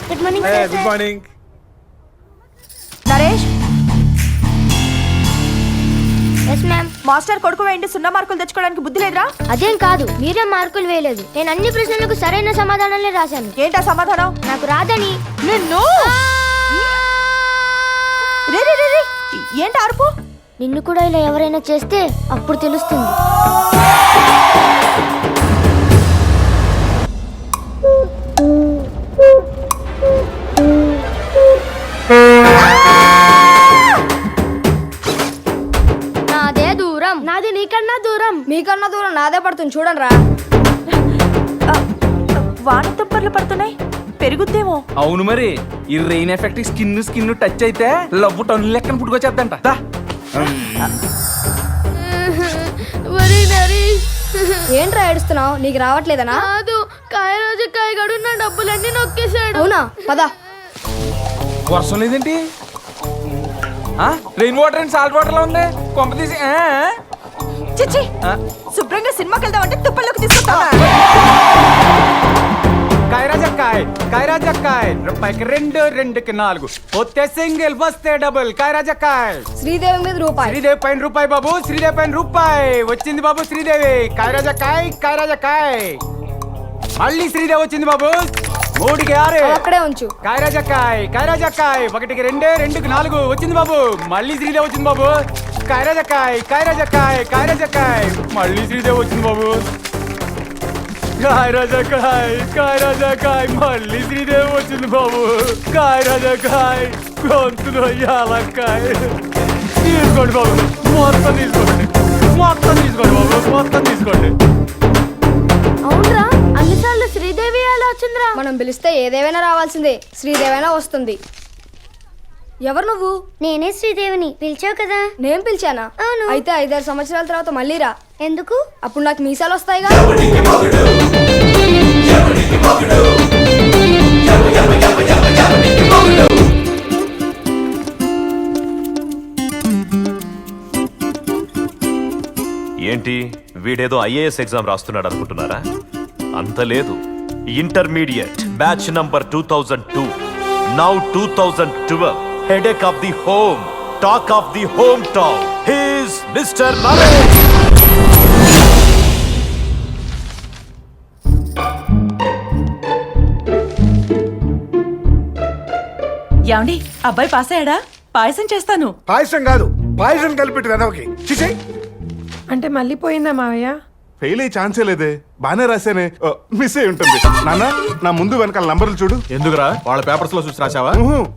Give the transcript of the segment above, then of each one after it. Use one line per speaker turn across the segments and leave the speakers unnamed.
Good morning
good morning.
Naresh,
yes ma'am.
Master కొడుకు వేయండి, 0 మార్కులు తెచ్చుకోవడానికి బుద్ధి లేదురా?
అదేం కాదు, మీరే మార్కులు వేయలేదు. నేను అన్ని ప్రశ్నలకు సరైన సమాధానాలే రాశాను.
ఏంటా సమాధానం?
నాకు రాదని.
నిన్ను రే రే రే రే, ఏంటి అరుపు?
నిన్ను కూడా ఇలా ఎవరైనా చేస్తే అప్పుడు తెలుస్తుంది. నాదే దూరం. నాది నీకన్నా దూరం. మీకన్నా దూరం నాదే పడుతుంది, చూడండి రా.
వాన తుంపర్లు పడుతున్నాయి, పెరుగుద్దేమో.
అవును మరి, ఈ రెయిన్ ఎఫెక్ట్ స్కిన్ టచ్ అయితే లవ్వు టన్ను లెక్కన పుట్టుకొచ్చేద్దంట.
ఏంట్రా ఏడుస్తున్నావు? నీకు రావట్లేదనా? కాదు, కాయరాజు కాయగడు నా డబ్బులన్నీ నొక్కేశాడు. అవునా? పద.
వర్షం లేదేంటి? Rain water and salt water లా ఉంది. కొంప తీసి
చిచ్చి, శుభ్రంగా సినిమాకి వెళ్దామంటే తుప్పల్లోకి తీసుకుంటావా?
కాయరాజక్కాయ్ రూపాయికి 2, 2కి 4 వస్తే సింగిల్, వస్తే డబుల్. కాయరాజక్కాయ్
శ్రీదేవి మీద రూపాయి.
శ్రీదేవి పైన రూపాయి బాబు, శ్రీదేవి పైన రూపాయి వచ్చింది బాబు. శ్రీదేవి కాయరాజక్కాయ్ మళ్ళీ శ్రీదేవి వచ్చింది బాబు. 3కి 6
అక్కడే ఉంచు.
కాయరాజక్కాయ్ 1కి 2, 2కి 4 వచ్చింది బాబు. మళ్ళీ శ్రీదేవి వచ్చింది బాబు. కాయరాజక్కాయ్ మళ్ళీ శ్రీదేవి వచ్చింది బాబు. కాయరాజకాయ్ మళ్ళీ శ్రీదేవి వచ్చింది బాబు. కాయరాజకాయ్ గొంతులో యాలక్కాయ్. తీసుకోండి బాబు, మొత్తం తీసుకోండి బాబు, మొత్తం తీసుకోండి.
అవునరా, అన్నిసార్లు శ్రీదేవి అలా వచ్చిందిరా. మనం పిలిస్తే ఏదేమైనా రావాల్సిందే, శ్రీదేవైనా వస్తుంది. ఎవరు నువ్వు? నేనే శ్రీదేవిని. పిలిచావు కదా. నేను పిలిచానా? అవును. అయితే 5-6 సంవత్సరాల తర్వాత మళ్ళీ రా. ఎందుకు? అప్పుడు నాకు మీసాలు వస్తాయిగా.
ఏంటి, వీడేదో ఐఏఎస్ ఎగ్జామ్ రాస్తున్నాడు అనుకుంటున్నారా? అంత లేదు. Intermediate batch number 2002, now 2012, headache of the home, talk of the hometown. He is Mr. Naresh.
ఏమండి, అబ్బాయి పాస్ అయ్యాడా? పాయసం చేస్తాను.
పాయసం కాదు, పాయసం కలిపెట్టి వెదవకి. చిచి,
అంటే మళ్ళీ పోయిందా మావయ్య?
ఫెయిల్ అయ్యే ఛాన్సే లేదే. బానే రాసేనే, మిస్ అయి ఉంటుంది. నాన్న, నా ముందు వెనకాల నంబర్లు చూడు.
ఎందుకురా, వాళ్ళ పేపర్స్ లో చూసి రాసావా?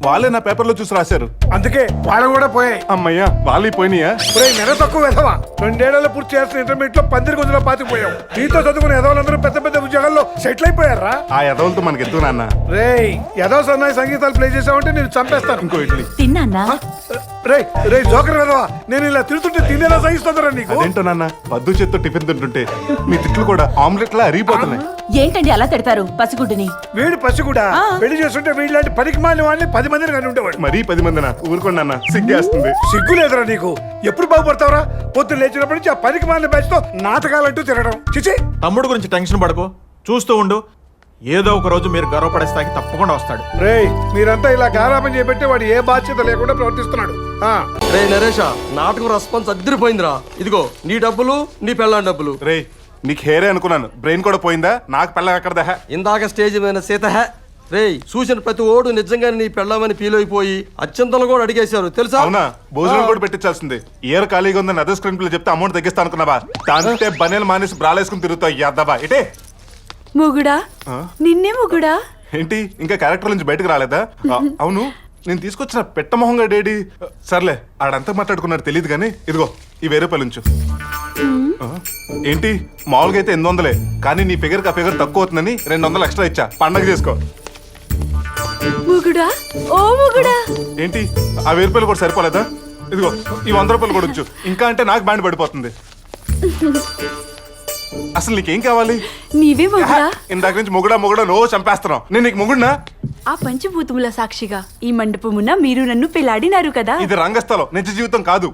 వాళ్ళే నా పేపర్ లో చూసి రాశారు. అందుకే వాళ్ళు కూడా పోయాయి. అమ్మయ్యా, వాళ్ళు పోయినాయా? నెల తక్కువ వెదవా. 2 ఏళ్లలో పూర్తి చేస్తున్న ఇంటర్మీడియట్ లో 10 రోజుల్లో పాతిపోయావు. నీతో చదువుకున్న ఎదవలందరూ పెద్ద పెద్ద ఉద్యోగాల్లో సెటిల్ అయిపోయారా? ఆ ఎదవలతో మనకి ఎత్తు నాన్న. రేయ్, ఎదవ సన్నాయి సంగీతాలు ప్లే చేసావంటే నేను చంపేస్తాను. ఇంకో ఇడ్లీ
తిన్నా.
రే జోకర్ వెదవా, నేను ఇలా తిరుగుతుంటే తినేలా సహిస్తుందరా నీకు? అదేంటో నాన్న, పద్దు చేత్తో టిఫిన్ తింటుంటే మీ తిట్లు కూడా ఆమ్లెట్ లా అరిగిపోతున్నాయి.
ఏంటండి అలా తిడతారు పసిగుడ్డుని?
వీడు పసిగుడా? పెళ్లి చేస్తుంటే వీళ్ళంటి పనికి మాలిన వాళ్ళని 10 మందిని కానీ ఉండేవాడు. మరీ 10 మందినా? ఊరుకోండి, సిగ్గేస్తుంది. సిగ్గు లేదురా నీకు? ఎప్పుడు బాగుపడతావురా? పొద్దున్న లేచినప్పటి నుంచి ఆ పనికి మాలిన బ్యాచ్ తో నాటకాలంటూ తిరగడం. చిచి,
తమ్ముడు గురించి టెన్షన్ పడకు, చూస్తూ ఉండు. ఏదో ఒక రోజు మీరు గర్వపడే స్థాయికి తప్పకుండా వస్తాడు.
రేయ్, మీరంతా ఇలా గారాబం చేపెట్టి వాడు ఏ బాధ్యత లేకుండా ప్రవర్తిస్తున్నాడు.
రే నరేష, నాటకం రెస్పాన్స్ అదిరిపోయిందిరా. ఇదిగో నీ డబ్బులు, నీ పెళ్ళాం డబ్బులు.
రేయ్, నీకు హేరే అనుకున్నాను, బ్రెయిన్ కూడా పోయిందా? నాకు పెళ్ళం ఎక్కడదా?
ఇందాక స్టేజ్ మీద సీత రేయ్ చూసిన ప్రతి ఓడు నిజంగానే నీ పెళ్ళామని ఫీల్ అయిపోయి అత్యంతలు కూడా అడిగేశారు తెలుసా?
అవునా? భోజనం కూడా పెట్టించాల్సింది. ఇయర్ ఖాళీగా ఉందని అదే స్క్రీన్ ప్లే చెప్తే అమౌంట్ తగ్గిస్తా అనుకున్నావా? దాంతే బనేలు మానేసి బ్రాలేసుకుని తిరుగుతావు యాదవా. ఇటే
ముగుడా, నిన్నే ముగుడా.
ఏంటి, ఇంకా క్యారెక్టర్ నుంచి బయటకు రాలేదా? అవును, నేను తీసుకొచ్చిన పెట్టమొహంగా డేడీ. సర్లే, ఆడంతా మాట్లాడుకున్నాడు తెలియదు కానీ ఇదిగో ఈ 1000 రూపాయలు ఉంచు. ఏంటి, మామూలుగా అయితే 800, కానీ నీ ఫిగర్ కి ఆ ఫిగర్ తక్కువ అవుతుందని 200 ఎక్స్ట్రా ఇచ్చా. పండగ చేసుకో.
ముగుడా, ఓ ముగుడా.
ఏంటి, ఆ 1000 రూపాయలు కూడా సరిపోలేదా? ఇదిగో ఈ 100 రూపాయలు కూడా ఉంచు. ఇంకా అంటే నాకు బ్యాండ్ పడిపోతుంది. అసలు నీకేం కావాలి?
నీవే మొగుడా.
ఇందాక నుంచి మొగుడా నో చంపేస్తున్నావు. నేను నీకు మొగుడినా?
ఆ పంచభూతముల సాక్షిగా ఈ మండపమున మీరు నన్ను పెళ్లాడినారు కదా.
ఇది రంగస్థలం, నిజ జీవితం కాదు.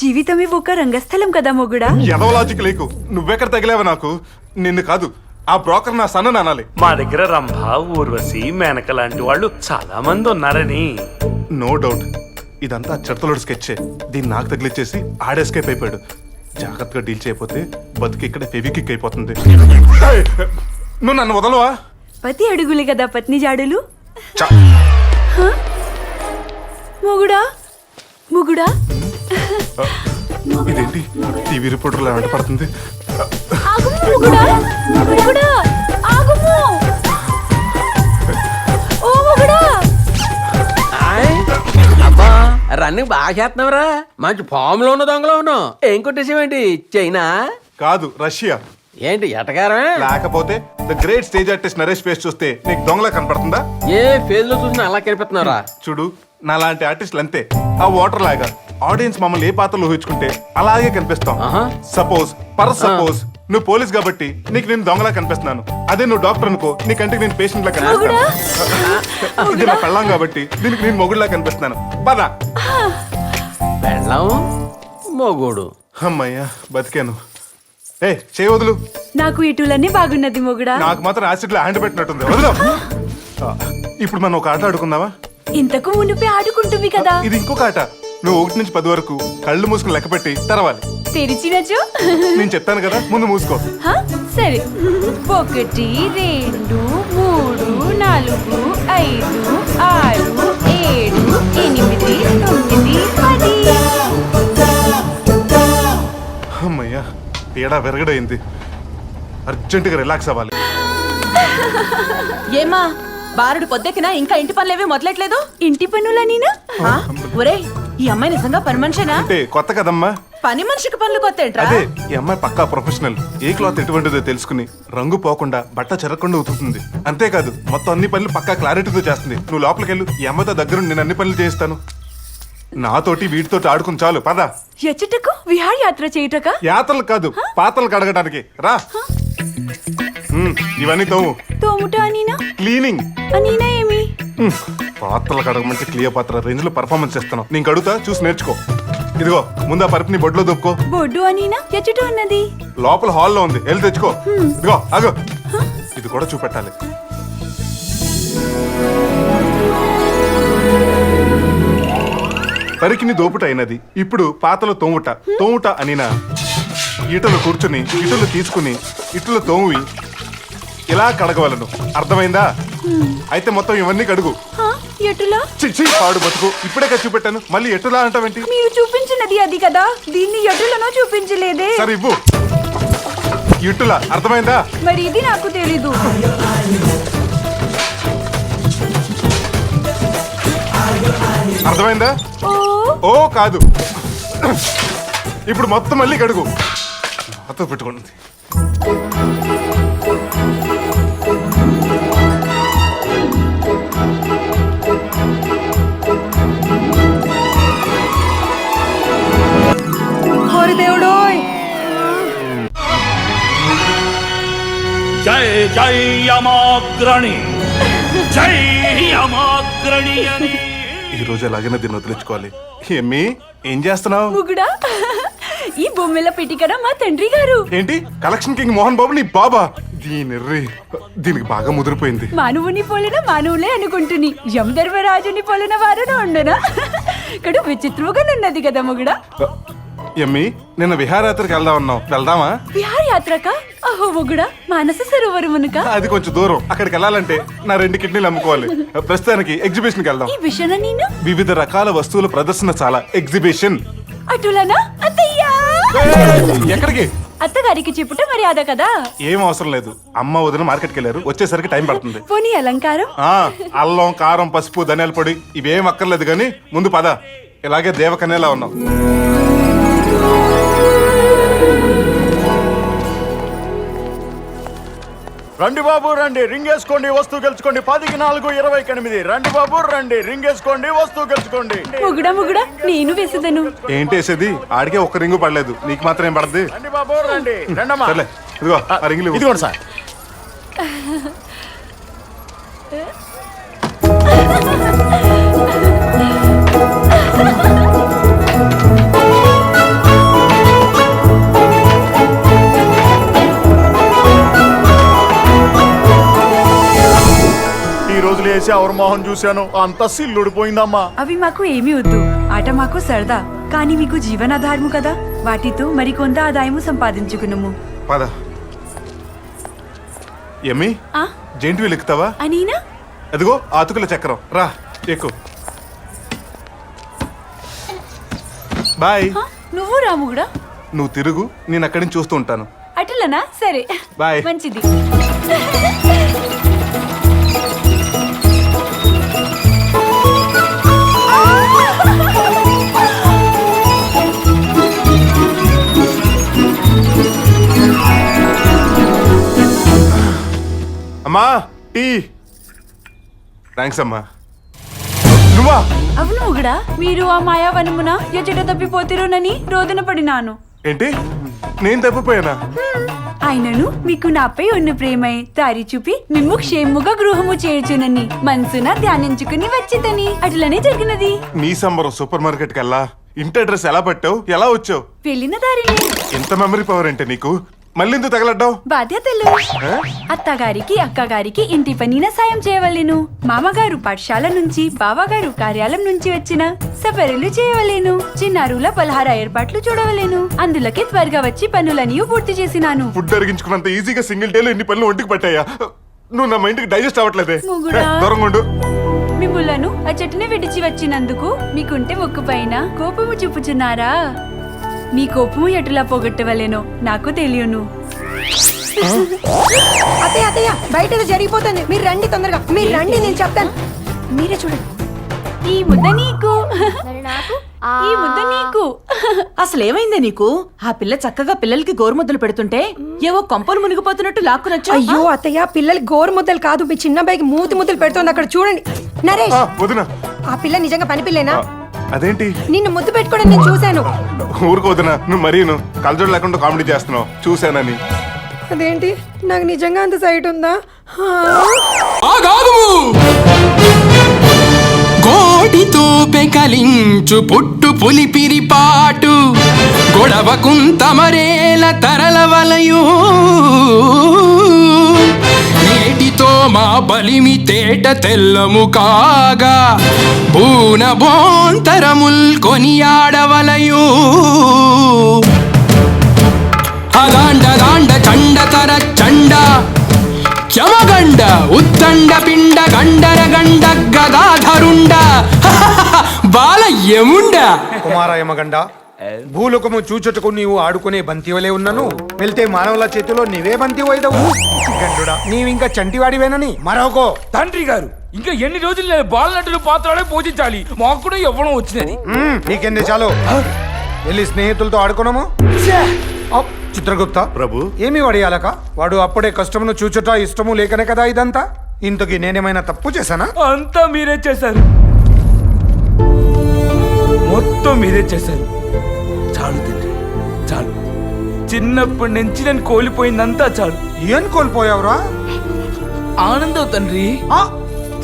జీవితమే ఒక రంగస్థలం కదా మొగుడా.
ఎదవ లాజిక్ లేకు. నువ్వెక్కడ తగిలేవా నాకు? నిన్ను కాదు, ఆ బ్రోకర్ నా సన్న అనాలి.
మా దగ్గర రంభ, ఊర్వశి, మేనక లాంటి వాళ్ళు చాలా మంది ఉన్నారని.
నో డౌట్ ఇదంతా చిడతలోడు స్కెచ్చే. దీన్ని నాకు తగిలిచ్చేసి ఆడెస్కేప్ అయిపోయాడు. జాగ్రత్తగా డీల్ చేయకపోతే బతుకి ఇక్కడ ఫెవికిక్ అయిపోతుంది. ఏయ్, నువ్వు నన్ను వదలవా?
పతి అడుగులు కదా పత్ని జాడులు.
చ-
మొగుడా మొగుడా
ఇదేంటి టీవీ రిపోర్టర్లు వెంట పడుతుంది?
ఆగుము మొగుడా మొగుడా ఆగుము. ఓ మొగుడా
అబ్బా రన్నింగ్ బాగా చేస్తున్నావురా. మంచి ఫామ్ లో ఉన్న దొంగలో ఉన్నావు. ఏం కొట్టేసావేంటి? చైనా
కాదు, రష్యా.
ఏంటి ఎటకారమే?
లేకపోతే the great stage artist Naresh face చూస్తే నీకు దొంగలా కనపడుతుందా?
ఏ ఫేజ్ లో చూసినా అలా కనిపిస్తున్నారా?
చూడు, నా లాంటి ఆర్టిస్టులు అంతే. ఆ వాటర్ లాగా ఆడియన్స్ మమ్మల్ని ఏ పాత్రలో ఊహించుకుంటే అలాగే కనిపిస్తాం. సపోజ్ సపోజ్ నువ్వు పోలీస్ కాబట్టి నీకు నేను దొంగలా కనిపిస్తున్నాను. అదే నువ్వు డాక్టర్ అనుకో, నీ కంటికి నేను పేషెంట్ లా కనిపిస్తాను. ఇది నా పెళ్ళాం కాబట్టి దీనికి నేను మొగుడులా కనిపిస్తున్నాను. పదా
పెళ్ళాం మొగుడు.
అమ్మయ్యా బతికాను. ఏ చేయి వదులు.
నాకు ఇటులన్నీ బాగున్నది మొగుడా.
నాకు మాత్రం యాసిడ్ లో హ్యాండ్ పెట్టినట్టుంది. వదులు. ఇప్పుడు మనం ఒక ఆట ఆడుకుందామా?
ఇంతకు మునిపే ఆడుకుంటుంది కదా.
ఇది ఇంకొక ఆట. నువ్వు 1 నుంచి 10 వరకు కళ్ళు మూసుకుని లెక్క పెట్టి తెరవాలి.
తెరిచినచో
నేను చెప్తాను కదా, ముందు మూసుకో.
సరే 1 2 3 4 5 6 7 8 9 10.
అమ్మయ్యా పీడ విరగడైంది. అర్జెంటుగా రిలాక్స్ అవ్వాలి.
ఏమా బారుడు పొద్దెక్కినా ఇంకా ఇంటి పనులేవి మొదలెట్లేదు? ఇంటి పనులా నీనా? ఒరే ఈ అమ్మాయి నిజంగా పని మనిషేనా?
అంటే కొత్త కదమ్మా.
పని మనిషికి పనులు కొత్త ఏంట్రా?
అదే ఈ అమ్మాయి పక్కా ప్రొఫెషనల్. ఏ క్లాత్ ఎటువంటిదో తెలుసుకుని రంగు పోకుండా బట్ట చెరగకుండా ఉతుకుతుంది. అంతేకాదు మొత్తం అన్ని పనులు పక్కా క్లారిటీతో చేస్తుంది. నువ్వు లోపలికి వెళ్ళు, ఈ అమ్మాయితో దగ్గర నేను అన్ని పనులు చేయిస్తాను. నాతోటి వీటితోటి ఆడుకుని చాలు. పద.
ఎచ్చటకు విహారయాత్ర చేయుటక?
యాత్రలు కాదు, పాత్రలు కడగడానికి రా. ఇవన్నీ తోము.
తోముట అనీనా?
క్లీనింగ్.
అనీనా ఏమి?
పాత్రలు కడగమంటే క్లియర్ పాత్ర రేంజ్ లో పర్ఫార్మెన్స్ చేస్తున్నావు. నేను కడుగుతా, చూసి నేర్చుకో. ఇదిగో ముందు ఆ పరుపుని బొడ్లో దొప్పుకో.
బొడ్డు అనీనా? ఎచ్చట ఉన్నది?
లోపల హాల్లో ఉంది, వెళ్ళి తెచ్చుకో. ఇదిగో ఆగు, ఇది కూడా చూపెట్టాలి. పరికిని దోపుట అయినది. ఇప్పుడు పాతలో తోముట అనినా ఇటులు కూర్చుని ఇటులు తీసుకుని ఇటులు తోమి ఇలా కడగవలను. అర్థమైందా? అయితే మొత్తం ఇవన్నీ కడుగు.
ఎటులా?
చిచ్చి పాడు బతుకు. ఇప్పుడే కదా చూపెట్టాను, మళ్ళీ ఎటులా అంటావేంటి?
మీరు చూపించినది అది కదా, దీన్ని ఎటులనో చూపించలేదే.
సరే ఇవ్వు. ఇటులా అర్థమైందా?
మరి ఇది నాకు తెలీదు.
అర్థమైందా? ఓ కాదు, ఇప్పుడు మొత్తం మళ్ళీ కడుగు. నాతో పెట్టుకుంటుంది.
దేవుడోయ్
జై జై యమాగ్రణి, జై యమాగ్రణి అని.
ఈ రోజు ఎలాగైనా దీన్ని వదిలించుకోవాలి. ఏమి ఏం చేస్తున్నావు?
ముగుడా ఈ బొమ్మెల పిటికడ మా తండ్రి గారు.
ఏంటి కలెక్షన్ కింగ్ మోహన్ బాబు నీ బాబా? దీనికి బాగా ముదిరిపోయింది.
మానవుని పోలిన మానవులే అనుకుంటుని యమధర్మరాజుని పోలిన వారు ఉండనా? ఇక్కడ విచిత్రంగా ఉన్నది కదా ముగుడా.
ఎమ్మి నిన్న విహారయాత్రకు వెళ్దాం అన్నావు, వెళ్దామా?
విహారయాత్రక? అహో ముగుడా, మానస సరోవరమునక?
అది కొంచెం దూరం. అక్కడికి వెళ్ళాలంటే నా 2 కిడ్నీలు అమ్ముకోవాలి. ప్రస్తుతానికి ఎగ్జిబిషన్ కి వెళ్దాం.
ఈ విషయం నేను
వివిధ రకాల వస్తువుల ప్రదర్శన, చాలా ఎగ్జిబిషన్.
అటులనా? అత్తయ్యా
ఎక్కడికి?
అత్తగారికి చెప్పుట మర్యాద కదా.
ఏం అవసరం లేదు, అమ్మ వదిన మార్కెట్కి వెళ్ళారు, వచ్చేసరికి టైం పడుతుంది.
పోనీ అలంకారం?
అల్లం, కారం, పసుపు, ధనియాల పొడి ఇవేం అక్కర్లేదు కానీ ముందు పద. ఇలాగే దేవకన్యలా ఉన్నాం.
రండి బాబు రండి, రింగ్ వేసుకోండి, వస్తువు గెలుచుకోండి. 10కి 4 20కి 8. రండి బాబు రండి, రింగ్ వేసుకోండి, వస్తువు గెలుచుకోండి.
ముగుడా ముగుడా నేను వేసేదను.
ఏంటి వేసేది? ఆడికే ఒక్క రింగు పడలేదు, నీకు మాత్రం ఏం పడద్ది?
రండి బాబు రండి, రండమ్మా.
సర్లే, ఇదిగో ఆ రింగులు
ఇదిగోండి సార్. చేసి ఎవరి మొహం చూశాను అంత సిల్లుడిపోయిందమ్మా.
అవి మాకు ఏమీ వద్దు. ఆట మాకు సరదా, కానీ మీకు జీవనాధారము కదా. వాటితో మరికొంత ఆదాయము సంపాదించుకున్నాము.
పద ఎమ్మి
ఆ?
Gent wheel ఎక్కుతావా?
అనీనా
అదిగో ఆతుకుల చక్రం, రా ఎక్కు. బాయ్.
నువ్వు రాము కూడా
నువ్వు తిరుగు, నేను అక్కడి నుంచి చూస్తూ ఉంటాను.
అట్లనా? సరే,
బాయ్.
మంచిది.
అమ్మా టీ. థ్యాంక్స్ అమ్మా. నువ్వా?
అవును కూడా మీరు ఆ మాయావనమున ఎచ్చట తప్పిపోతిరోనని రోదన పడినాను.
ఏంటి, నేను తప్పిపోయానా?
ఆయనను మీకు నాపై ఉన్న ప్రేమై దారి చూపి మిమ్ము క్షేముగా గృహము చేర్చునని మనసున ధ్యానించుకుని వచ్చితని. అట్లనే జరిగినది.
నీ సంబరం సూపర్ మార్కెట్కి వెళ్ళా. ఇంటి అడ్రస్ ఎలా పట్టావు, ఎలా వచ్చావు?
వెళ్ళిన దారిని.
ఎంత మెమరీ పవర్ అంటే నీకు. మళ్ళీ ఎందుకు తగలడ్డావు?
బాధ్యతలు. అత్తగారికి అక్కగారికి ఇంటి పనిన సాయం చేయవలేను. మామగారు పాఠశాల నుంచి, బావగారు కార్యాలయం నుంచి వచ్చిన సపర్యలు చేయవలేను. చిన్నారుల పలహార ఏర్పాట్లు చూడవలేను. అందులకే త్వరగా వచ్చి పనులన్నీ పూర్తి చేసినాను.
ఫుడ్ అరిగించుకున్నంత ఈజీగా సింగిల్ డేలో ఇన్ని పనులు ఒంటికి పట్టాయా? నువ్వు నా మైండ్కి డైజెస్ట్ అవ్వట్లేదే.
మొగుడా.
దూరంగా ఉండు.
మిమ్ములను ఆ చెట్టుని విడిచి వచ్చినందుకు మీకుంటే ముక్కు పైన కోపము చూపుచున్నారా? మీ కోపము ఎటులా పోగొట్టవలేనో నాకు తెలియను.
అత్తయ్య అత్తయ్య బయట ఏదో జరిగిపోతుంది, మీరు రండి తొందరగా. మీరు రండి, నేను చెప్తాను. మీరే చూడండి.
ఈ ముద్ద నీకు,
మరి నాకు
ఈ ముద్ద నీకు.
అసలు ఏమైందే నీకు? ఆ పిల్ల చక్కగా పిల్లలకి గోరుముద్దలు పెడుతుంటే ఏవో కొంపలు మునిగిపోతున్నట్టు లాక్కునొచ్చు.
అయ్యో అత్తయ్య, పిల్లలు గోరు ముద్దలు కాదు, మీ చిన్న అబ్బాయికి మూతి ముద్దలు పెడుతోంది. అక్కడ చూడండి. నరేష్,
వదినా.
ఆ పిల్ల నిజంగా పని పిల్లేనా?
అదేంటి
నిన్ను ముద్దు పెట్టుకోవడం నేను చూశాను.
ఊరుకు వదినా, నువ్వు మరీను కలజోడు లేకుండా కామెడీ చేస్తున్నావు. చూశానని.
అదేంటి, నాకు నిజంగా అంత సైట్ ఉందా?
కోటితో పెకలించు పుట్టు పులిపిరి పాటు గొడవ కుంతమరేల తరల వలయు నేటితో మా బలిమి తేట తెల్లము కాగా పూన బోంతరముల్ కొనియాడవలయు అదాండ దాండ చండతర చండ క్షమగండ ఉత్తండ పిండ గండర గండ గదాధరుండ బాల యముండ.
కుమారయమగండ, భూలోకము చూచుటకు నీవు ఆడుకునే బంతివలే ఉన్నాను. వెళ్తే మానవుల చేతిలో నీవే బంతి వైదవు. గండుడా, నీవింకా చంటివాడివేనని మరొకో.
తండ్రి గారు, ఇంకా ఎన్ని రోజులు నేను బాలనటులు పాత్రలే పూజించాలి? మాకు కూడా ఇవ్వడం వచ్చినది.
నీకెంది చాలు. వెళ్ళి స్నేహితులతో ఆడుకున్నాము. చిత్రగుప్త
ప్రభు,
ఏమి వడియాలక? వాడు అప్పుడే కష్టమును చూచుట ఇష్టము లేకనే కదా ఇదంతా. ఇంతకీ నేనేమైనా తప్పు చేశానా?
అంతా మీరే చేశారు, మొత్తం మీరే చేశారు. చాలు తండ్రి, చాలు. చిన్నప్పటి నుంచి నేను కోల్పోయిందంతా చాలు.
ఏం కోల్పోయావురా?
ఆనందం తండ్రి.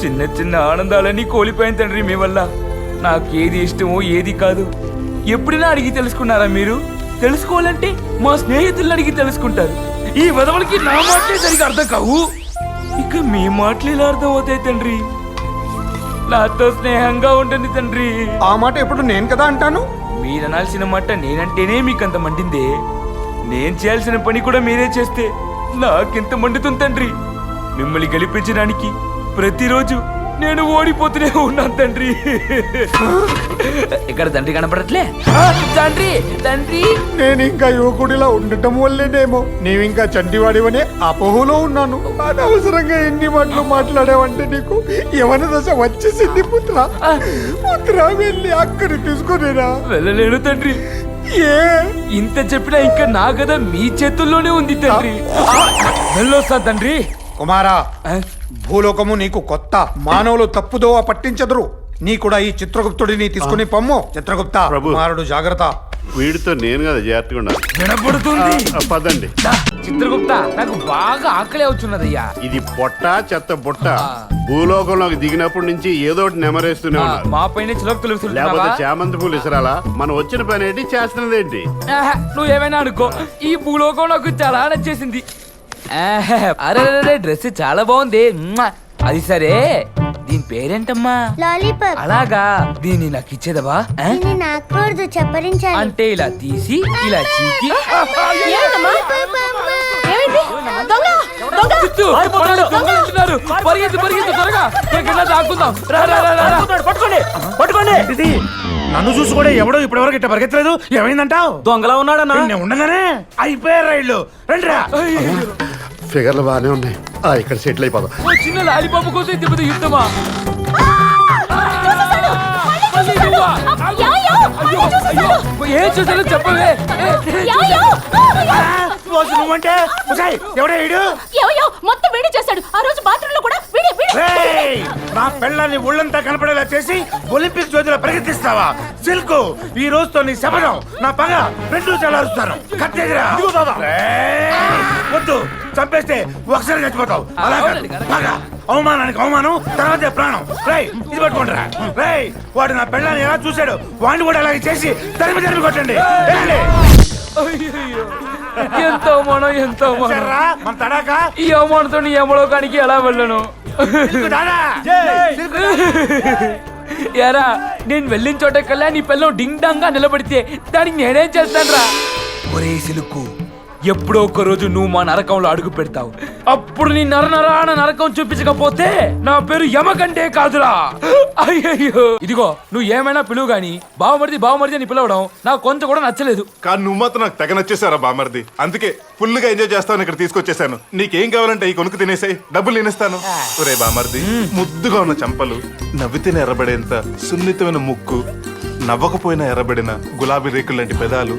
చిన్న చిన్న ఆనందాలన్నీ కోల్పోయాను తండ్రి మీ వల్ల. నాకు ఏది ఇష్టమో ఏది కాదు ఎప్పుడైనా అడిగి తెలుసుకున్నారా మీరు? తెలుసుకోవాలంటే మా స్నేహితులను అడిగి తెలుసుకుంటారు. ఈ వదవలకి నా మాటలే సరిగా అర్థం కావు, ఇక మీ మాటలు ఇలా అర్థం అవుతాయి తండ్రి. నాతో స్నేహంగా ఉంటుంది తండ్రి.
ఆ మాట ఎప్పుడు నేను కదా అంటాను.
మీరు అనాల్సిన మాట నేనంటేనే మీకంత మండిందే. నేను చేయాల్సిన పని కూడా మీరే చేస్తే నాకెంత మండుతుంది తండ్రి. మిమ్మల్ని గెలిపించడానికి ప్రతిరోజు నేను ఓడిపోతూనే ఉన్నాను తండ్రి. ఇక్కడ తండ్రి కనపడట్లే. తండ్రి తండ్రి,
నేను ఇంకా యువకుడిలా ఉండటం వల్లేనేమో నీవింకా చంటివాడివనే అపోహలో ఉన్నాను. అనవసరంగా ఎన్ని మాటలు మాట్లాడావంటే నీకు యవన దశ వచ్చేసింది పుత్ర. పుత్ర, వెళ్ళి అక్కడి తీసుకునేరా.
వెళ్ళలేను తండ్రి.
ఏ
ఇంత చెప్పినా ఇంకా నా గద మీ చేతుల్లోనే ఉంది తండ్రి. వెళ్ళొస్తా తండ్రి.
కుమారా, భూలోకము నీకు కొత్త. మానవులు తప్పుదోవ పట్టించదురు. నీ కూడా ఈ చిత్రగుప్తుడిని తీసుకుని పమ్ము. చిత్రగుప్త, కుమారుడు జాగ్రత్త.
వీడితో నేను కదా జాగ్రత్తగా ఉండాలి.
వినపడుతుంది.
పదండి.
చిత్రగుప్త, నాకు బాగా ఆకలి అవుతున్నదయ్యా.
ఇది పొట్ట చెత్త బుట్ట. భూలోకంలోకి దిగినప్పటి నుంచి ఏదో ఒకటి నెమరేస్తూనే ఉన్నారు.
మా పైన చిలకలు
లేకపోతే చామంతి పూలు ఇసరాలా? మనం వచ్చిన పని ఏంటి, చేస్తున్నది ఏంటి?
నువ్వు ఏమైనా అనుకో, ఈ భూలోకం నాకు చాలా నచ్చేసింది. అరే డ్రెస్ చాలా బాగుంది. అది సరే, దీని పేరేంటమ్మా?
లాలీపాప్.
అలాగా, దీన్ని నాకు ఇచ్చేదవా?
నాకూడదు, చెప్పరించాలి.
అంటే ఇలా తీసి ఇలా చీకి చిత్తు, మనల్ని దొంగలు అంటున్నారు. పరిగెత్తు పరిగెత్తు త్వరగా, ఎక్కడన్నా దాక్కుందాం. రా, రా, రా, రా, రా.
పట్టుకోండి ఇది నన్ను చూసి కూడా ఎవడో ఇప్పటివరకు ఇట్ట పరిగెత్తలేదు. ఏమైందంటావు?
దొంగలా ఉన్నాడన్నా.
నేను ఉండగానే అయిపోయారు రైళ్ళు. రండిరా.
ఫిగర్లు బాగానే ఉన్నాయి. ఇక్కడ సెటిల్ అయిపోదాం.
ఓ చిన్న లాలిపాపు కోసం ఇంత పెద్ద యుద్ధమా? మళ్ళీ నువ్వా? అయ్యో, అయ్యో, ఏం చూసానో చెప్పవే.
నువ్వంటే ఎవడే
మొత్తం వీడి చేశాడు. ఆ రోజు బాత్రూమ్ లో కూడా
నా పెళ్ళాన్ని ఒళ్ళంతా కనపడేలా చేసి ఒలింపిక్ జ్యోతిలో పరిగెత్తిస్తావా? సిల్క్, ఈ రోజుతో నీ శపథం, నా పగ రెండు చల్లారుస్తాను. కత్తెదిరా. వద్దు, చంపేస్తే ఒకసారి చచ్చిపోతావు. అలాగే పగ, అవమానానికి అవమానం, తర్వాతే ప్రాణం. రై, ఇది పట్టుకుంటారా? రై, వాడు నా పెళ్ళాన్ని ఎలా చూశాడు, వాడిని కూడా అలాగే చేసి తరిమి తరిమి కొట్టండి.
అయ్యయ్యో, ఎంత అవమానం, ఎంత అవమానం.
మన తడాక
ఈ అవమానంతో నీ యమలోకానికి ఎలా వెళ్ళను? యారా, నేను వెళ్ళిన చోటకల్లా నీ పిల్లం డింగ్ డాంగ్ గా నిలబడితే దానికి నేనేం చేస్తాను రా? ఒరే సిలుకు, ఎప్పుడో ఒక రోజు నువ్వు మా నరకంలో అడుగు పెడతావు. అప్పుడు నీ నరనరాన నరకం చూపించకపోతే నా పేరు యమకంటే కాదురా. అయ్యయ్యో, ఇదిగో నువ్వు ఏమైనా పిలువు గాని బావమరిది అని పిలవడం నాకు కొంచెం కూడా నచ్చలేదు.
కానీ నువ్వు మాత్రం నాకు తెగ నచ్చేసారా బామర్ది. అందుకే ఫుల్ గా ఎంజాయ్ చేస్తాను ఇక్కడ తీసుకొచ్చేసాను. నీకేం కావాలంటే ఈ కొనుక్కు తినేసాయి, డబ్బులు నేనిస్తాను. ఒరే బామర్ది, ముద్దుగా ఉన్న చంపలు, నవ్వితేనే ఎర్రబడేంత సున్నితమైన ముక్కు, నవ్వకపోయినా ఎర్రబడిన గులాబీ రేకులు లాంటి పెదాలు,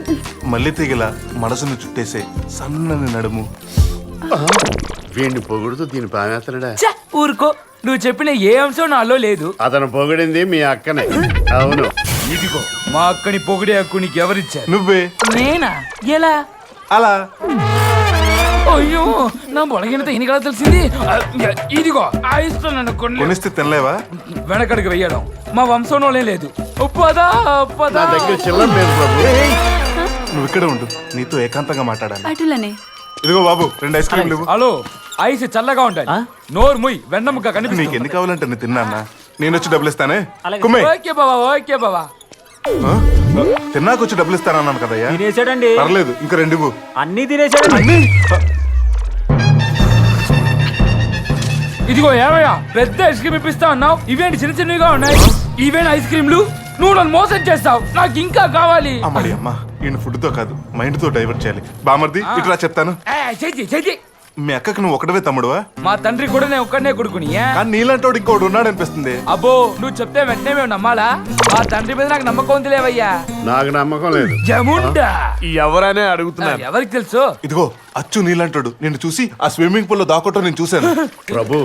మల్లి తీగల మనసును చుట్టేసే సన్నని నడుము.
వీడిని పొగుడుతూ దీని పానేస్తాడా?
ఊరుకో, నువ్వు చెప్పిన ఏ అంశం నాలో లేదు.
అతను పొగిడింది మీ అక్కనే. అవును.
ఇదిగో మా అక్కని పొగిడే హక్కు నీకు ఎవరిచ్చారు?
నువ్వే.
నేనా? ఎలా?
అలా.
అయ్యో, నా బొలగినంత ఎన్నికలా తెలిసింది. ఇదిగో ఆయిస్తున్నాను.
కొనిస్తే తినలేవా?
వెనకడికి వెయ్యడం మా వంశంలో లేదు. పదా పదా.
దగ్గర చిల్లర లేదు బాబు.
నువ్వు ఇక్కడ ఉండు, నీతో ఏకాంతంగా మాట్లాడాలి.
అటులనే.
ఇదిగో బాబు, 2 ఐస్ క్రీమ్లు.
హలో, ఐస్ చల్లగా ఉండాలి. నోరు ముయ్, వెన్నముక్క కనిపిస్తుంది.
నీకు ఎన్ని కావాలంటే నేను తిన్నా. నేను వచ్చి డబ్బులు ఇస్తానే. కుమ్మే.
ఓకే బాబా, ఓకే బాబా.
తిన్నాకొచ్చి డబ్బులు ఇస్తానన్నాను కదయ్యా.
తినేసాడండి.
పర్లేదు, ఇంకా 2 ఇవ్వు.
అన్ని తినేసాడండి.
ఇదిగో ఏమయ్యా, పెద్ద ఐస్ క్రీమ్ ఇప్పిస్తా అన్నావు, ఇవేంటి చిన్న చిన్నవిగా ఉన్నాయి? ఇవేనా ఐస్ క్రీమ్లు? నువ్వు నన్ను మోసం చేస్తావు, నాకు ఇంకా కావాలి.
అమ్మడి అమ్మ, ఈయన ఫుడ్ తో కాదు మైండ్ తో డైవర్ట్ చేయాలి. బామర్ది, ఇట్లా చెప్తాను.
చెయ్యి.
మీ అక్కకు నువ్వు ఒకటవే తమ్ముడువా?
మా తండ్రి కూడా నేను ఒక్కడనే కొడుకుని.
కానీ నీలాంటోడు ఇంకోటి ఉన్నాడు అనిపిస్తుంది.
అబ్బో, నువ్వు చెప్తే వెంటనే మేము నమ్మాలా? మా తండ్రి మీద నాకు నమ్మకం ఉందిలేవయ్యా.
నాకు నమ్మకం లేదు.
జముండా
ఎవరనే అడుగుతున్నారు.
ఎవరికి తెలుసు?
ఇదిగో అచ్చు నీలాంటోడు. నిన్ను చూసి ఆ స్విమ్మింగ్ పూల్ లో దాకోవటం నేను చూశాను.
ప్రభు,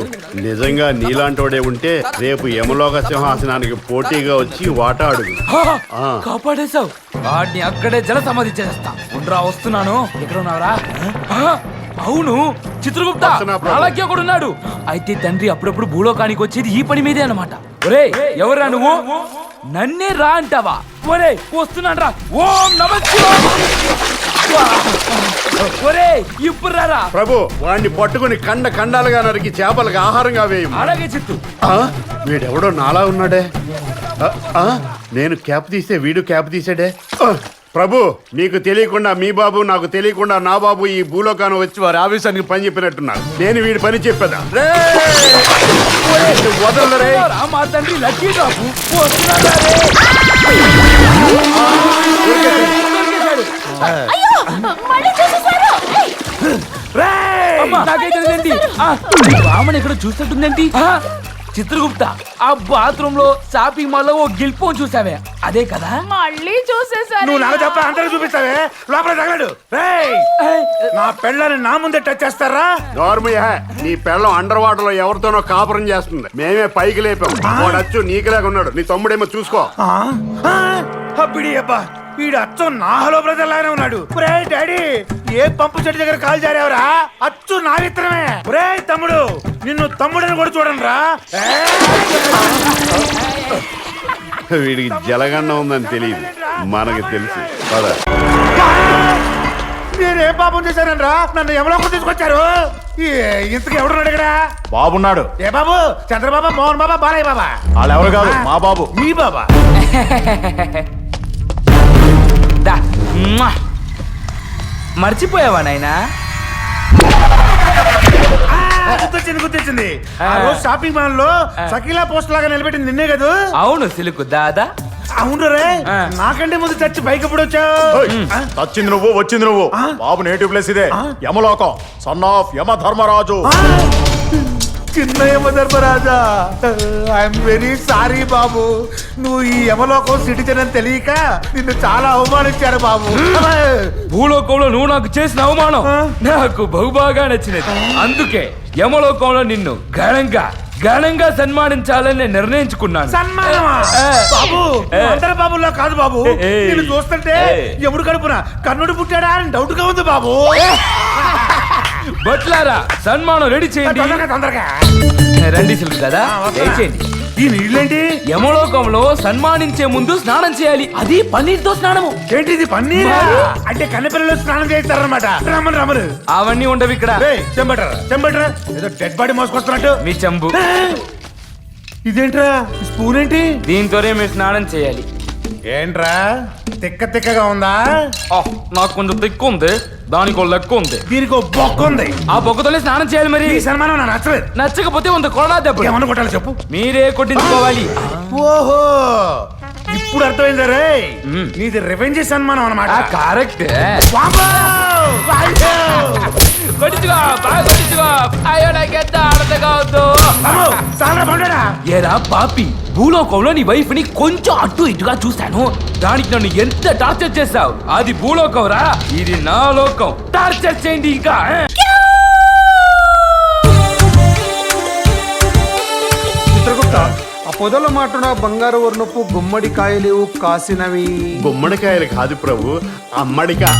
నిజంగా నీలాంటోడే ఉంటే రేపు యమలోక సింహాసనానికి పోటీగా వచ్చి వాటా అడుగు.
కాపాడేశావు. వాడిని అక్కడే జల సమాధి చేస్తా. ఉండ్రా, వస్తున్నాను. ఎక్కడ ఉన్నావురా? అవును, చిత్రగుప్త అలాగే కూడా ఉన్నాడు. అయితే తండ్రి అప్పుడప్పుడు భూలోకానికి వచ్చేది ఈ పని మీదే అన్నమాట. ఒరే, ఎవరా నువ్వు? నన్నే రా అంటావా? ఒరే, వస్తున్నాను రా. ఓం నమః శివాయ. ఒరే, ఇప్పుడు రారా.
ప్రభు, వాడిని పట్టుకుని ఖండాలుగా నరికి చేపలకు ఆహారంగా వేయి.
అలాగే చిత్తు.
వీడెవడో నాలా ఉన్నాడే. నేను క్యాప్ తీస్తే వీడు క్యాప్ తీసాడే. ప్రభు, నీకు తెలియకుండా మీ బాబు, నాకు తెలియకుండా నా బాబు ఈ భూలోకాన్ని వచ్చి వారి ఆఫీసానికి పని చెప్పినట్టున్నారు. నేను వీడి పని చెప్పేదా? వదలరే.
మా తండ్రి లక్కీ డ్రాప్. వస్తున్నాడా రే? నాకైతే బామని ఎక్కడ చూసినట్టుందేంటి? చిత్రగుప్త, ఆ బాత్రూమ్ లో షాపింగ్ మాల్ లో ఓ గిల్పో చూసావే, అదే కదా?
మళ్ళీ చూసేసారు.
నువ్వు నాకు చెప్ప అందరూ చూపిస్తావే, లోపల తగలడు. నా పెళ్ళని నా ముందే టచ్ చేస్తారా?
నార్మల్. నీ పెళ్ళం అండర్ వాటర్ లో ఎవరితోనో కాపురం చేస్తుంది. మేమే పైకి లేపాం. వాడచ్చు నీకులాగా ఉన్నాడు. నీ తమ్ముడేమో చూసుకో.
అబ్బిడి అబ్బా, వీడు అచ్చం నా హలో బ్రదర్ లాగానే ఉన్నాడు. డాడీ, ఏ పంపు చెట్టు దగ్గర కాల్ జారేవరా? అచ్చు నా విత్తనమే. తమ్ముడు, నిన్ను తమ్ముడని కూడా చూడండి రా.
వీడికి జలగన్న ఉందని తెలియదు, మనకి తెలుసు.
నేనేం పాపం చేశానరా నన్ను ఎవరో తీసుకొచ్చారు ఇంతకు ఎవడున్నాడు ఇక్కడ
బాబున్నాడు.
ఏ బాబు? చంద్రబాబా, మోహన్ బాబా, బాలయ్య బాబా?
వాళ్ళు ఎవరు కాదు, మా బాబు.
మీ బాబా?
దా. మ్వా. మర్చిపోయావా నాయనా?
గుర్తొచ్చింది. ఆ రోజు షాపింగ్ మాల్ లో సకీలా పోస్ట్ లాగా నిలబెట్టింది నిన్నే కదా?
అవును సిలుకు దాదా.
అవును రే, నాకంటే ముందు చచ్చి బైక్ ఎప్పుడు వచ్చావు?
వచ్చింది నువ్వు, వచ్చింది నువ్వు. బాబు నేటివ్ ప్లేస్ ఇదే, యమలోకం, సన్ ఆఫ్ యమ ధర్మరాజు.
చిన్న యమధర్మరాజా, ఐఎమ్ వెరీ సారీ బాబు. నువ్వు ఈ యమలోకం సిటిజన్ అని తెలియక నిన్ను చాలా అవమానించారు బాబు.
భూలోకంలో నువ్వు నాకు చేసిన అవమానం నాకు బహుబాగా నచ్చినది. అందుకే యమలోకంలో నిన్ను ఘనంగా సన్మానించాలని నేను నిర్ణయించుకున్నాను.
సన్మానమా? బాబు, అందరి బాబుల్లో కాదు బాబు. నిన్ను చూస్తుంటే ఎప్పుడు కడుపున కన్నుడు పుట్టాడా అని డౌట్ గా ఉంది బాబు.
బట్లారా, సన్మానం రెడీ చేయండి.
తొందరగా
రండి సిల్క్ కదా, దయచేయండి.
ఈ నీళ్ళేంటి?
యమలోకంలో సన్మానించే ముందు స్నానం చేయాలి, అది పన్నీర్తో స్నానము.
ఏంటిది పన్నీర్? అంటే కన్నెపిల్లలు స్నానం చేస్తారనమాట. రమ్మను.
అవన్నీ ఉండవు ఇక్కడ.
చెంబటరా ఏదో డెడ్ బాడీ మోసుకొస్తున్నట్టు.
మీ చెంబు.
ఇదేంట్రా స్పూన్ ఏంటి?
దీంతోనే మీరు స్నానం చేయాలి.
ఏంట్రా తిక్కగా ఉందా?
నాకు కొంచెం తిక్కు ఉంది, దానికి లెక్క ఉంది,
దీనికి బొక్క ఉంది.
ఆ బొక్కతోనే స్నానం చేయాలి. మరి
ఈ సన్మానం నాకు నచ్చలేదు.
నచ్చకపోతే వంద కొడా దెబ్బ.
ఏమన్నా కొట్టాలి చెప్పు.
మీరే కొట్టించుకోవాలి.
ఓహో, ఇప్పుడు అర్థమైందా రే? నీది రివెంజ్ సన్మానం అన్నమాట.
కరెక్ట్. ఏరా పాపి, భూలోకంలో నీ వైఫ్ ని కొంచెం అటు ఇటుగా చూశాను, దానికి నన్ను ఎంత టార్చర్ చేశావు. అది భూలోకం రా, ఇది నా లోకం. టార్చర్ చేయండి ఇంకా.
చిత్రగుప్త, ఆ పొదల మాటున బంగారు వర్ణపు గుమ్మడికాయలు కాసినవి.
గుమ్మడికాయలు కాదు ప్రభు, అమ్మడికా.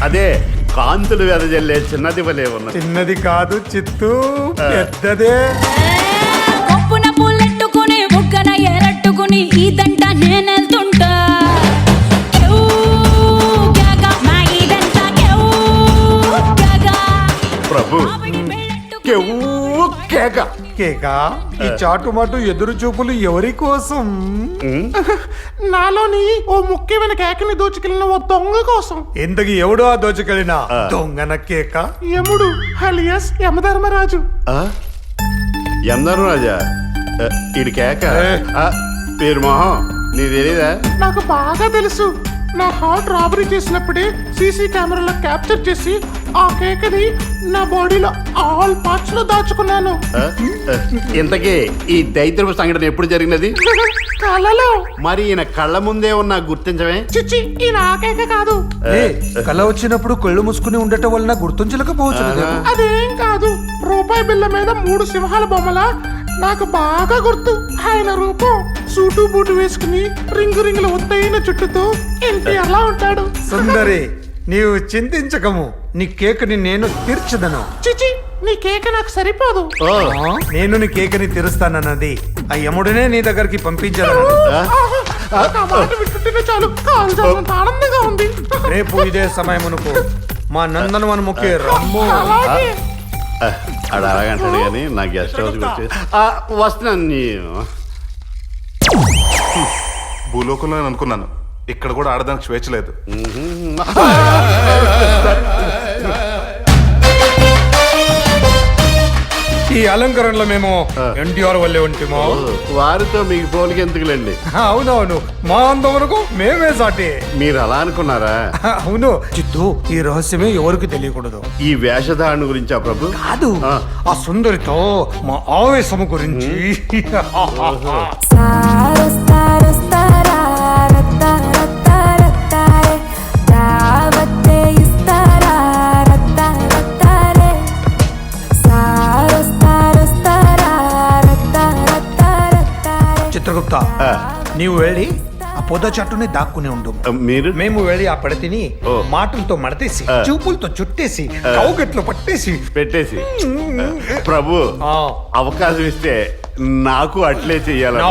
అదే కాంతులు వెదజల్లే చిన్నది వలే ఉన్నది.
చిన్నది కాదు చిత్తు, పెద్దదే.
కొప్పున పూలెట్టుకుని బుగ్గన ఎరట్టుకుని ఇదంట నేనెళ్తుంటా.
ప్రభు
కేక, ఈ చాటుమాటు ఎదురు చూపులు ఎవరి కోసం? నాలోని ఓ ముఖ్యమైన కేకని దోచుకెళ్ళిన ఓ దొంగ కోసం. ఎందుకు ఎవడు ఆ దోచుకెళ్ళిన దొంగన కేక? యముడు అలియాస్ యమధర్మరాజు.
యమధర్మరాజా? ఇది కేక పేరు మొహం నీ తెలీదా?
నాకు బాగా తెలుసు. నా హార్ట్ రాబరీ చేసినప్పుడే సీసీ కెమెరాలో క్యాప్చర్ చేసి ఆ కేకని నా బాడీలో ఆల్ పార్ట్స్ లో దాచుకున్నాను.
ఇంతకీ ఈ దైత్రపు సంఘటన ఎప్పుడు జరిగినది?
కలలో.
మరి ఈయన కళ్ళ ముందే ఉన్నా గుర్తించవే?
చిచ్చి, ఈ నా కేక కాదు. కళ వచ్చినప్పుడు కళ్ళు మూసుకుని ఉండటం వలన గుర్తించలేకపోవచ్చు. అదేం కాదు, రూపాయి బిళ్ళ మీద 3 సింహాల బొమ్మల నాకు బాగా గుర్తు. ఆయన రూపం సూటు బూటు వేసుకుని రింగుల ఒత్తైన చుట్టుతో ఎన్టీఆర్లా ఉంటాడు. సుందరి, నీవు చింతించకము, నీ కేకుని నేను తీర్చదను. చిచి, నీ కేక నాకు సరిపోదు. నేను నీ కేకని తీరుస్తానన్నది ఆ యముడినే నీ దగ్గరికి పంపించదను. చాలు, ఆనందంగా ఉంది. రేపు ఇదే సమయమునకు మా నందనవనముకి రమ్ము.
అడు అలాగంటాడు కానీ నా గెస్ట్ హౌస్ వస్తున్నాను.
భూలోకంలో నేను అనుకున్నాను, ఇక్కడ కూడా ఆడదానికి స్వేచ్ఛ లేదు.
ఈ అలంకరణలో మేము ఎన్టీఆర్ వల్లే ఉంటామో.
వారితో మీకు పోలికి ఎందుకులేండి.
అవునవును, మా అందం వరకు మేమే సాటి.
మీరు అలా అనుకున్నారా?
అవును చిత్తు, ఈ రహస్యమే ఎవరికి తెలియకూడదు.
ఈ వేషధారణ గురించా ప్రభు?
కాదు, ఆ సుందరితో మా ఆవేశము గురించి. చిత్రగుప్త, నీవు వెళ్ళి ఆ పొద చెట్టుని దాక్కుని ఉండు. మేము వెళ్ళి ఆ పడతిని మాటలతో మడతేసి, చూపులతో చుట్టేసి, కౌగట్లో పెట్టేసి
ప్రభు అవకాశం ఇస్తే నాకు అట్లే చెయ్యాలి.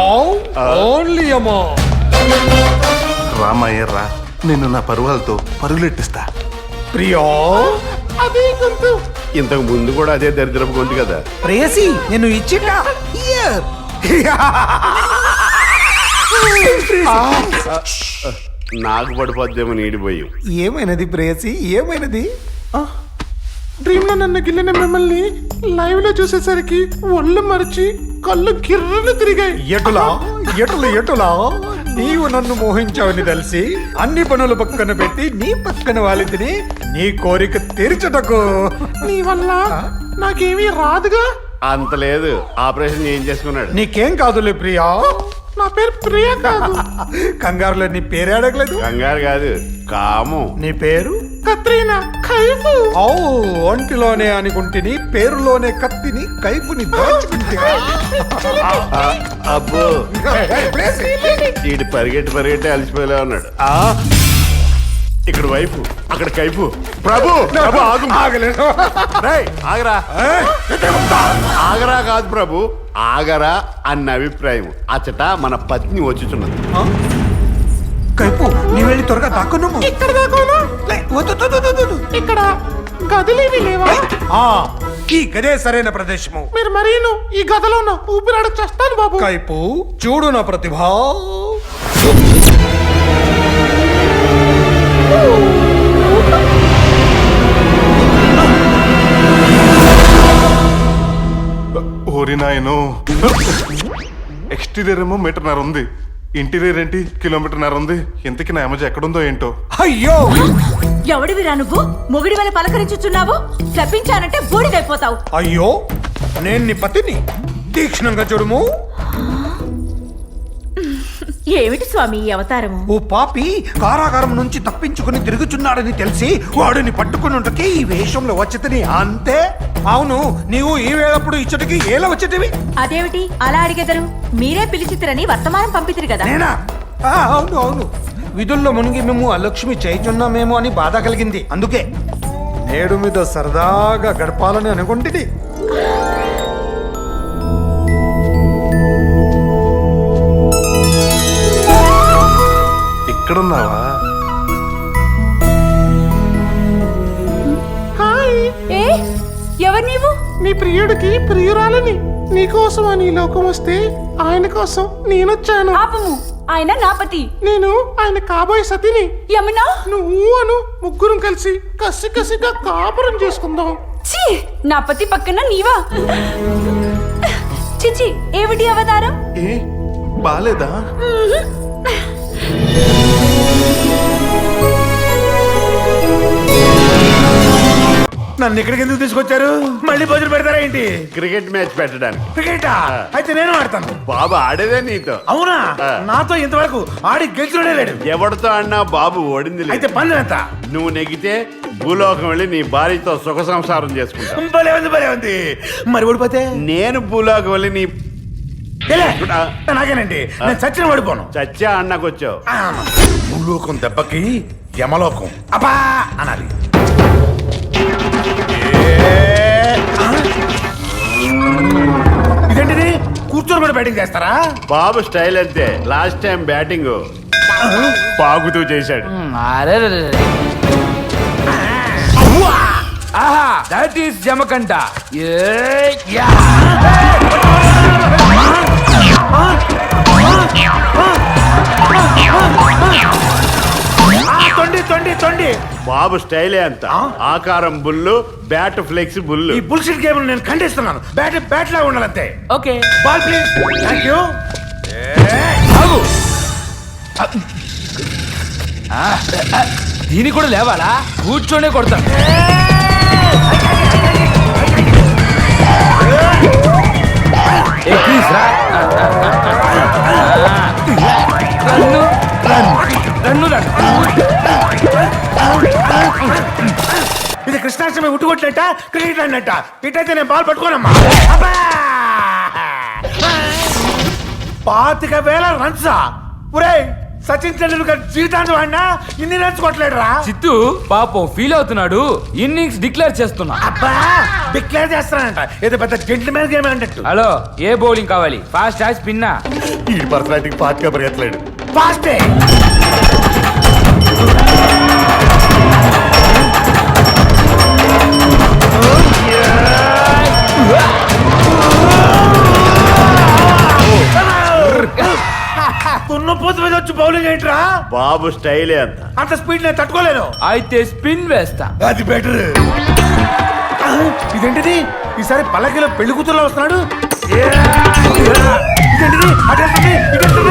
ఓన్లీ అమ్మో.
రామయ్య రా, నిన్ను నా పరువాలతో పరుగులెట్టిస్తా.
ప్రియా
అదే గొంతు.
ఇంతకు ముందు కూడా అదే దరిద్రపు గొంతు కదా.
ప్రేయసి నేను ఇచ్చిన
నాకు పడిపోద్దేమో నీడిపోయి.
ఏమైనది ప్రేయసి, ఏమైనది? డ్రీమ్ లో నన్ను గిల్లిన మిమ్మల్ని లైవ్ లో చూసేసరికి ఒళ్ళు మరిచి కళ్ళు గిర్రలు తిరిగాయి.
ఎటులా నీవు నన్ను మోహించావని తెలిసి అన్ని పనులు పక్కన పెట్టి నీ పక్కన వాలితిని నీ కోరిక తీర్చటకు.
నీ వల్ల నాకేమీ రాదుగా.
అంత లేదు, ఆపరేషన్ ఏం చేసుకున్నాడు.
నీకేం కాదులే ప్రియా.
నా పేరు ప్రియా కాదు.
కంగారులో నీ పేరే అడగలేదు.
కంగారు కాదు, కాము.
నీ పేరు
కత్రీనా కైఫు.
ఓ ఒంటిలోనే అనుకుంటుని పేరులోనే కత్తిని కైపుని దాచుకుంటే.
అబ్బో, ఈడు పరిగెట్టి అలసిపోయేలా ఉన్నాడు. ఇక్కడ వైపు, అక్కడ కైపు. ప్రభు ఆగు.
ఆగలేదు.
రేయ్, ఆగరా. ఆగరా కాదు ప్రభు, ఆగరా అన్న అభిప్రాయం. అచ్చట మన పత్ని వచ్చుచున్నది.
కైపు నీ వెళ్ళి త్వరగా దాక్కును.
ఇక్కడ దాకోనా? ఇక్కడ గదులేవి లేవా?
ఈ గదే సరైన ప్రదేశము.
మీరు మరీను ఈ గదిలో ఉన్న ఊపిరాడ చేస్తాను బాబు.
కైపు చూడు నా ప్రతిభ.
ఓరి నాయనో, ఎక్స్టీరియర్ ఏమో 1.5 మీటర్ ఉంది, ఇంటీరియర్ ఏంటి 1.5 కిలోమీటర్ ఉంది. ఇంతకీ నా ఎమజ ఎక్కడుందో ఏంటో.
అయ్యో,
ఎవడివిరా నువ్వు? మొగుడి వల్ల పలకరించుచున్నావు. శపించానంటే బూడిదైపోతావు.
అయ్యో, నేను నీ పతిని. తీక్షణంగా చూడుము.
ఏమిటి స్వామి ఈ అవతారము?
ఓ పాపి కారాగారం నుంచి తప్పించుకుని తిరుగుచున్నాడని తెలిసి వాడిని పట్టుకున్నట్టుకి ఈ వేషంలో వచ్చేతని అంతే. అవును, నీవు ఈ వేళప్పుడు ఇచ్చటికి ఏలా వచ్చేటివి?
అదేమిటి అలా అడిగెదరు? మీరే పిలిచితిరని వర్తమానం పంపితిరి కదా.
నేనా? అవును, విధుల్లో మునిగి మేము అలక్ష్మి చేయుచున్నామేమో అని బాధ కలిగింది. అందుకే నేడు మీద సరదాగా గడపాలని అనుకుంటుంది.
ఇక్కడున్నావా?
హాయ్.
ఎవరు నీవు?
నీ ప్రియుడికి ప్రియురాలని. నీకోసం అని లోకం వస్తే ఆయన కోసం నేనొచ్చాను.
పాపము, ఆయన నాపతి.
నేను ఆయన కాబోయే సతిని.
యమునా,
నువ్వు అను ముగ్గురం కలిసి కసిగా కాపురం చేసుకుందాం.
ఛీ, నా పతి పక్కన నీవా? చిచి, ఏమిటి అవతారం?
ఏ బాలేదా?
నన్ను ఇక్కడికి ఎందుకు తీసుకొచ్చారు? మళ్ళీ భోజనం పెడతారా ఏంటి?
క్రికెట్ మ్యాచ్ పెట్టడానికి.
క్రికెటా? అయితే నేను ఆడతాను.
బాబు ఆడేదే నీతో.
అవునా? నాతో ఇంతవరకు ఆడి గెలిచినోడే లేడు.
ఎవరితో అన్నా బాబు ఓడింది లేదు.
అయితే పందెం ఎంత?
నువ్వు నెగితే భూలోకం వెళ్ళి నీ భార్యతో సుఖ సంసారం చేసుకుంటా.
భలే ఉంది. మరి ఓడిపోతే?
నేను భూలోకం వెళ్ళి నీ
నాకేనండి, నేను చచ్చిన ఓడిపోను.
చచ్చా అన్నకొచ్చావు.
భూలోకం దెబ్బకి యమలోకం అబ్బా అనాలి. ఇదేంటిది? కూర్చొని కూడా బ్యాటింగ్ చేస్తారా?
బాబు స్టైల్ అంతే. లాస్ట్ టైం బ్యాటింగ్ పాగుతూ చేశాడు.
ఆహా, దట్ ఈస్ జమకంట.
తొండి.
బాబు స్టైలే అంత. ఆకారం బుల్లు, బ్యాట్ ఫ్లెక్స్ బుల్లు.
ఈ బుల్షిట్ గేమ్ నేను ఖండిస్తున్నాను. బ్యాట్ లా ఉండాలంతే.
Okay,
ball please. Thank you.
దీని కూడా లేవాలా? కూర్చోనే కొడతాను.
ఇది కృష్ణాష్టమి ఉట్టుకొట్టినట్ట, క్రికెట్ అన్నట్ట. ఇటైతే నేను బాల్ పట్టుకోనమ్మా. 25,000 రన్సా? ఒరేయ్, సచిన్ టెండూల్కర్ జీవితాంతం ఆడినా ఇన్ని రన్స్ కొట్టలేడురా.
చిత్తు పాపం ఫీల్ అవుతున్నాడు. ఇన్నింగ్స్ డిక్లేర్ చేస్తున్నా.
అబ్బా, డిక్లేర్ చేస్తానంట. ఏదో పెద్ద జెంటిల్మెన్ గేమ్ అన్నట్టు.
హలో, ఏ బౌలింగ్ కావాలి? ఫాస్ట్ స్పిన్నా?
ఈ పర్సనాలిటీకి ఫాస్ట్ గా పరిగెత్తలేడు.
ఫాస్టే. తున్నపోతు మీద వచ్చి బౌలింగ్ ఏంట్రా?
బాబు స్టైలే అంత.
అంత స్పీడ్ నేను తట్టుకోలేను.
అయితే స్పిన్ వేస్తా.
అది బెటర్. ఇదేంటిది? ఈసారి పల్లకిలో పెళ్లి కూతుర్లో వస్తున్నాడు. ఇదేంటిది? అటు వెళ్తుంది, ఇటు వెళ్తుంది.